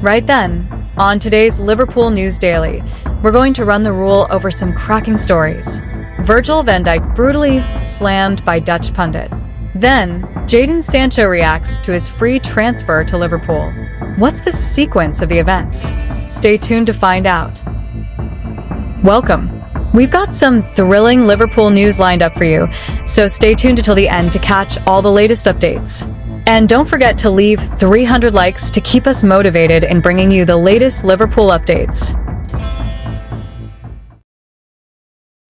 Right then, on today's Liverpool News Daily, we're going to run the rule over some cracking stories. Virgil van Dijk brutally slammed by Dutch pundit. Then, Jadon Sancho reacts to his free transfer to Liverpool. What's the sequence of the events? Stay tuned to find out. Welcome. We've got some thrilling Liverpool news lined up for you, so stay tuned until the end to catch all the latest updates. And don't forget to leave 300 likes to keep us motivated in bringing you the latest Liverpool updates.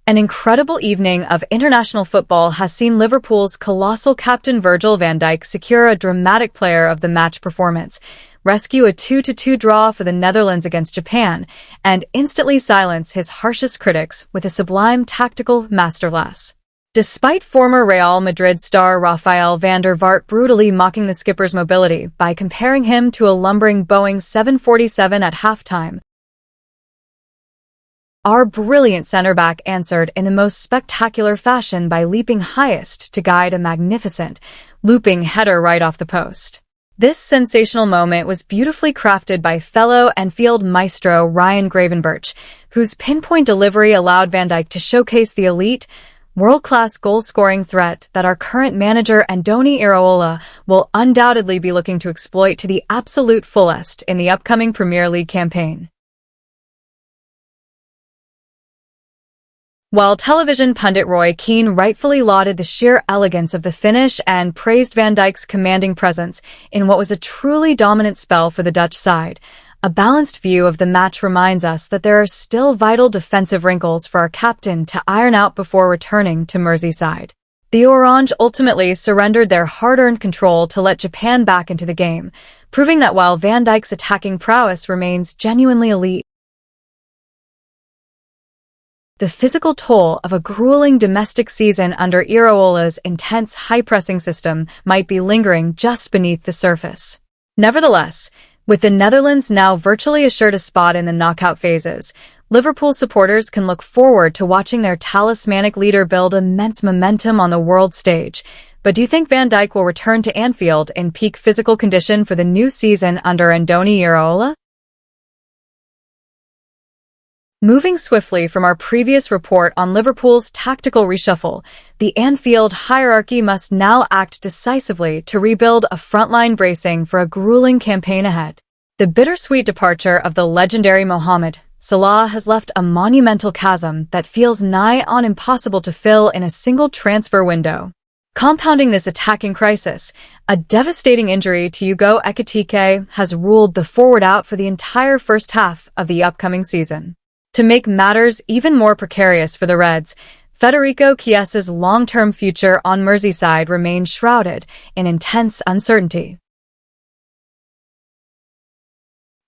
An incredible evening of international football has seen Liverpool's colossal captain Virgil van Dijk secure a dramatic player of the match performance, rescue a 2-2 draw for the Netherlands against Japan, and instantly silence his harshest critics with a sublime tactical masterclass. Despite former Real Madrid star Rafael van der Vaart brutally mocking the skipper's mobility by comparing him to a lumbering Boeing 747 at halftime, our brilliant center-back answered in the most spectacular fashion by leaping highest to guide a magnificent, looping header right off the post. This sensational moment was beautifully crafted by fellow Anfield maestro Ryan Gravenberch, whose pinpoint delivery allowed Van Dijk to showcase the elite, world-class goal-scoring threat that our current manager Andoni Iraola will undoubtedly be looking to exploit to the absolute fullest in the upcoming Premier League campaign. While television pundit Roy Keane rightfully lauded the sheer elegance of the finish and praised Van Dijk's commanding presence in what was a truly dominant spell for the Dutch side, a balanced view of the match reminds us that there are still vital defensive wrinkles for our captain to iron out before returning to Merseyside. The Orange ultimately surrendered their hard-earned control to let Japan back into the game, proving that while Van Dijk's attacking prowess remains genuinely elite, the physical toll of a grueling domestic season under Iraola's intense high-pressing system might be lingering just beneath the surface. Nevertheless, with the Netherlands now virtually assured a spot in the knockout phases, Liverpool supporters can look forward to watching their talismanic leader build immense momentum on the world stage. But do you think Van Dijk will return to Anfield in peak physical condition for the new season under Andoni Iraola? Moving swiftly from our previous report on Liverpool's tactical reshuffle, the Anfield hierarchy must now act decisively to rebuild a frontline bracing for a grueling campaign ahead. The bittersweet departure of the legendary Mohamed Salah has left a monumental chasm that feels nigh on impossible to fill in a single transfer window. Compounding this attacking crisis, a devastating injury to Hugo Ekitike has ruled the forward out for the entire first half of the upcoming season. To make matters even more precarious for the Reds, Federico Chiesa's long-term future on Merseyside remains shrouded in intense uncertainty.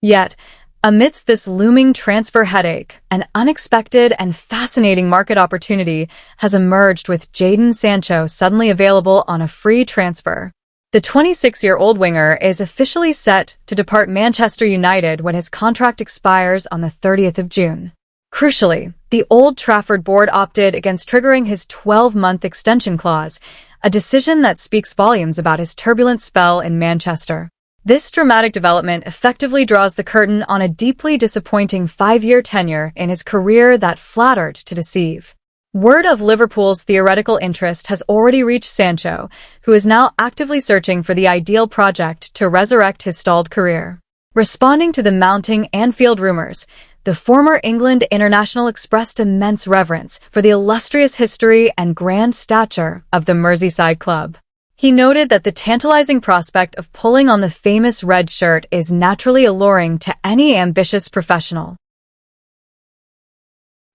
Yet, amidst this looming transfer headache, an unexpected and fascinating market opportunity has emerged with Jadon Sancho suddenly available on a free transfer. The 26-year-old winger is officially set to depart Manchester United when his contract expires on the 30th of June. Crucially, the Old Trafford board opted against triggering his 12-month extension clause, a decision that speaks volumes about his turbulent spell in Manchester. This dramatic development effectively draws the curtain on a deeply disappointing 5-year tenure in his career that flattered to deceive. Word of Liverpool's theoretical interest has already reached Sancho, who is now actively searching for the ideal project to resurrect his stalled career. Responding to the mounting Anfield rumors, the former England international expressed immense reverence for the illustrious history and grand stature of the Merseyside club. He noted that the tantalizing prospect of pulling on the famous red shirt is naturally alluring to any ambitious professional.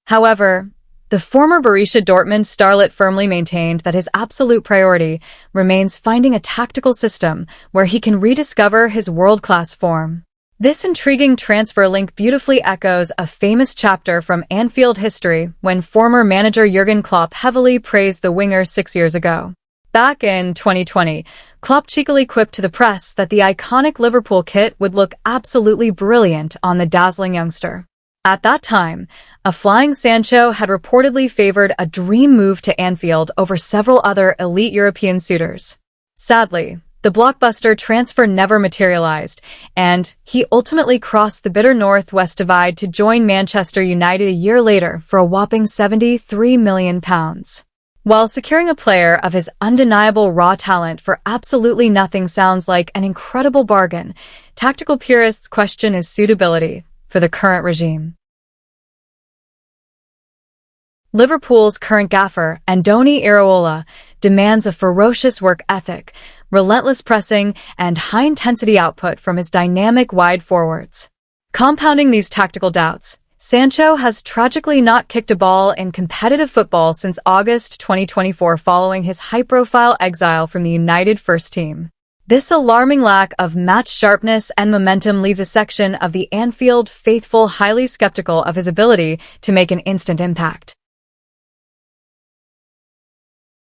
However, the former Borussia Dortmund starlet firmly maintained that his absolute priority remains finding a tactical system where he can rediscover his world-class form. This intriguing transfer link beautifully echoes a famous chapter from Anfield history when former manager Jurgen Klopp heavily praised the winger 6 years ago. Back in 2020, Klopp cheekily quipped to the press that the iconic Liverpool kit would look absolutely brilliant on the dazzling youngster. At that time, a flying Sancho had reportedly favored a dream move to Anfield over several other elite European suitors. Sadly, The blockbuster transfer never materialized, and he ultimately crossed the bitter northwest divide to join Manchester United a year later for a whopping £73 million. While securing a player of his undeniable raw talent for absolutely nothing sounds like an incredible bargain, tactical purists question his suitability for the current regime. Liverpool's current gaffer, Andoni Iraola, demands a ferocious work ethic, relentless pressing, and high-intensity output from his dynamic wide forwards. Compounding these tactical doubts, Sancho has tragically not kicked a ball in competitive football since August 2024 following his high-profile exile from the United first team. This alarming lack of match sharpness and momentum leaves a section of the Anfield faithful highly skeptical of his ability to make an instant impact.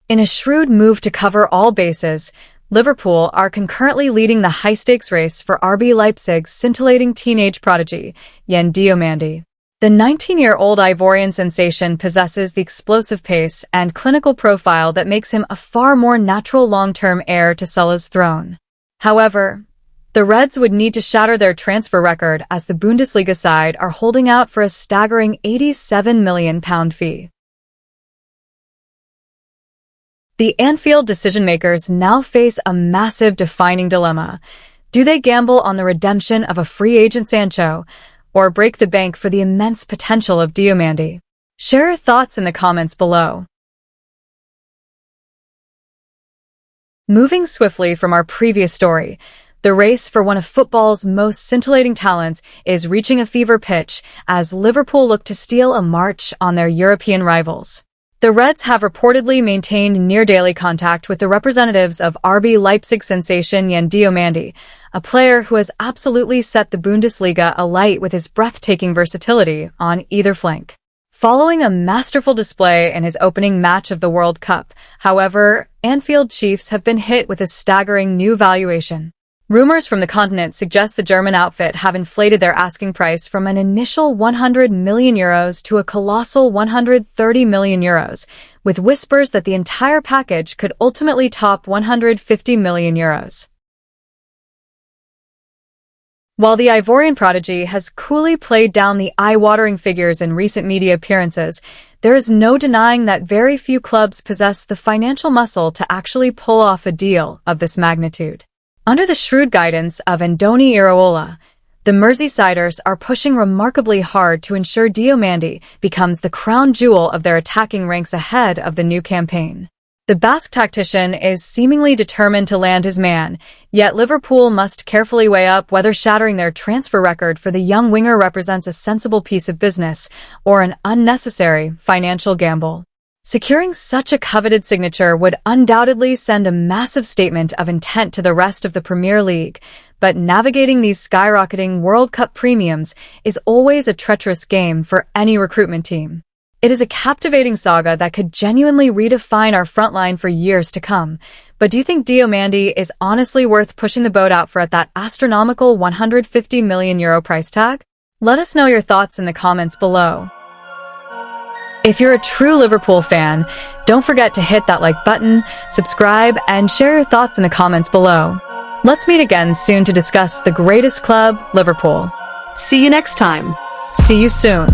In a shrewd move to cover all bases, Liverpool are concurrently leading the high-stakes race for RB Leipzig's scintillating teenage prodigy, Yen Diomande. The 19-year-old Ivorian sensation possesses the explosive pace and clinical profile that makes him a far more natural long-term heir to Sulla's throne. However, the Reds would need to shatter their transfer record as the Bundesliga side are holding out for a staggering £87 million fee. The Anfield decision-makers now face a massive defining dilemma. Do they gamble on the redemption of a free agent Sancho, or break the bank for the immense potential of Diomande? Share your thoughts in the comments below. Moving swiftly from our previous story, the race for one of football's most scintillating talents is reaching a fever pitch as Liverpool look to steal a march on their European rivals. The Reds have reportedly maintained near-daily contact with the representatives of RB Leipzig sensation Yen Diomande, a player who has absolutely set the Bundesliga alight with his breathtaking versatility on either flank. Following a masterful display in his opening match of the World Cup, however, Anfield Chiefs have been hit with a staggering new valuation. Rumors from the continent suggest the German outfit have inflated their asking price from an initial €100 million to a colossal €130 million, with whispers that the entire package could ultimately top €150 million. While the Ivorian prodigy has coolly played down the eye-watering figures in recent media appearances, there is no denying that very few clubs possess the financial muscle to actually pull off a deal of this magnitude. Under the shrewd guidance of Andoni Iraola, the Merseysiders are pushing remarkably hard to ensure Diomande becomes the crown jewel of their attacking ranks ahead of the new campaign. The Basque tactician is seemingly determined to land his man, yet Liverpool must carefully weigh up whether shattering their transfer record for the young winger represents a sensible piece of business or an unnecessary financial gamble. Securing such a coveted signature would undoubtedly send a massive statement of intent to the rest of the Premier League, but navigating these skyrocketing World Cup premiums is always a treacherous game for any recruitment team. It is a captivating saga that could genuinely redefine our frontline for years to come. But do you think Diomande is honestly worth pushing the boat out for at that astronomical €150 million price tag? Let us know your thoughts in the comments below. If you're a true Liverpool fan, don't forget to hit that like button, subscribe, and share your thoughts in the comments below. Let's meet again soon to discuss the greatest club, Liverpool. See you next time. See you soon.